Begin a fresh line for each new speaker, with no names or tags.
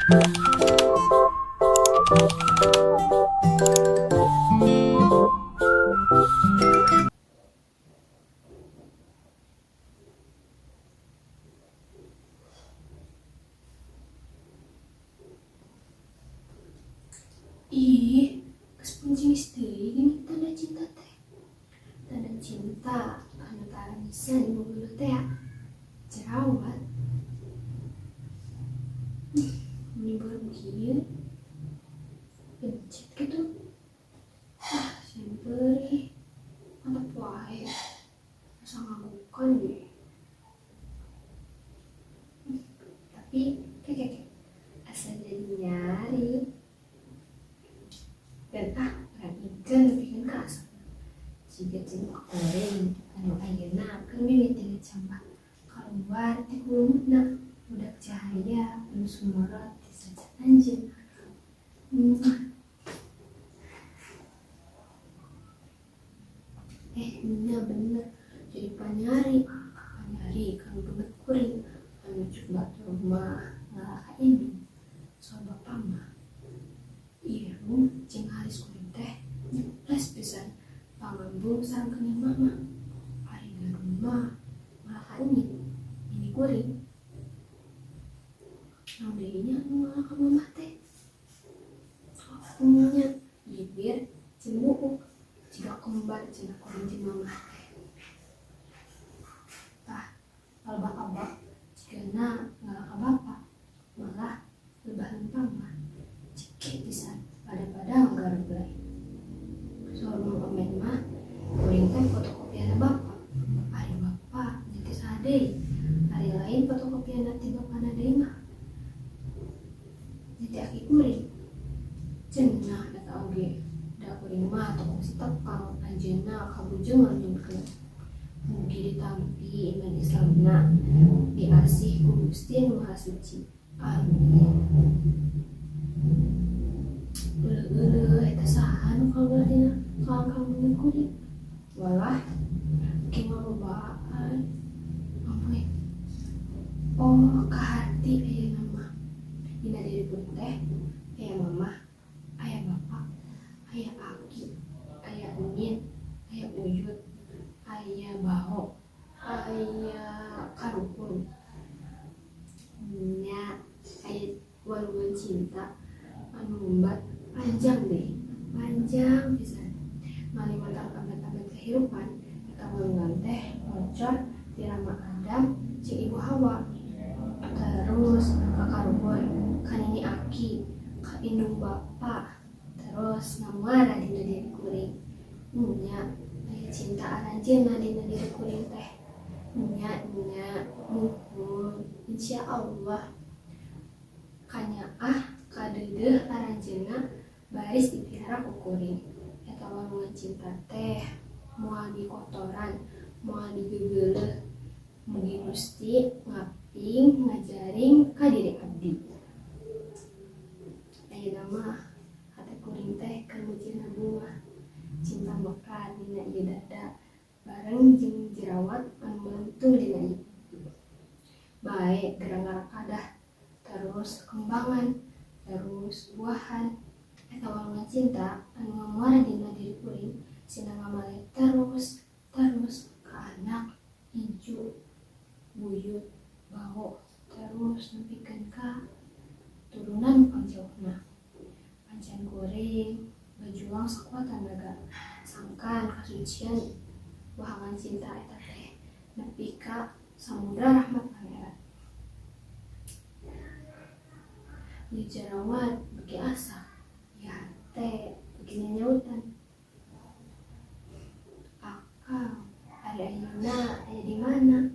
Ih, kespuncing istri ini tanda cinta teh. Tanda cinta anu tara nisan ibu geuleuh teh ya. Jerawat. Ini baru kieu. Pencet gitu. Simpel mantap wae. Asa ngabukan deh. Tapi kek asa jadi nyari. Dan perhatikan lebih kan kerasa jika cinta goreng anu ayeuna kan mimiti campak keluar ti kulumna budak cahaya penuh sumorot di sajan anjeun. Bener jadi panyari kan banget kuring anu cuk batur rumah ngalah ini soal bapak mah ieu jeung haris kuring teh nyeples pisan pangambung sareng kening mama ari rumah malah ini kuring naon deui nya anu ngalah ka mama teh nya bibir jeung jika kembar cina kuring jeung mama teh tah kalebak abah jigana ngalah ka bapak malah lebahan pamah cekik pisan pada nggarep soal mau komen mah kuring teh fotokopian bapak ari bapak nyetis ade ari lain fotokopian ti bapana deui mah jadi aki kuring cenah eta oge da kuring mah tong si tepang anjeunna kabujengan nyungkeun mugi ditampi iman Islamna diasih ku Gusti Nu Maha Suci amin. Geuleuh eta saha nu kaluarina kalang kuring walah ki ngalobaan ampoe kahati ayeuna mah dina diripun teh aya mama aya bapak aya aki aya unin aya uyut aya baho aya karukun nya aya walungan cinta anu umbat panjang pisan mali matak abad-abad kehidupan eta walungan teh bocor ti Rama Adam jeung Ibu Hawa terus kakarubon kanini aki ka indung bapa terus ngamara dina diri kuring nya aya cinta aranjeunna dina diri kuring teh nya muhun insyaallah kanyaah kadeudeuh aranjeunna baris dipihara ku kuring eta walungan cinta teh moal dikotoran moal digeuleuh mugi Gusti ngaping ngajaring ka diri abdi. Ayeuna mah hate kuring teh keur mujina bunga cinta mekar dina ieu dada bareng jeung jerawat anu melentung dina ieu bae gara-gara kadah terus kembangan terus buahan eta walungan cinta anu ngamuara dina diri kuring sina ngamale terus ka anak incu buyut baho terus nepikeun ka turunan panjauhna pancen kuring berjuang sakuat tenaga sangkan kasucian wahangan cinta eta teh nepi ka samudra rahmat pangeran. Ieu jerawat beki asa ya teh begini nyautan akang ari ayeuna aya di mana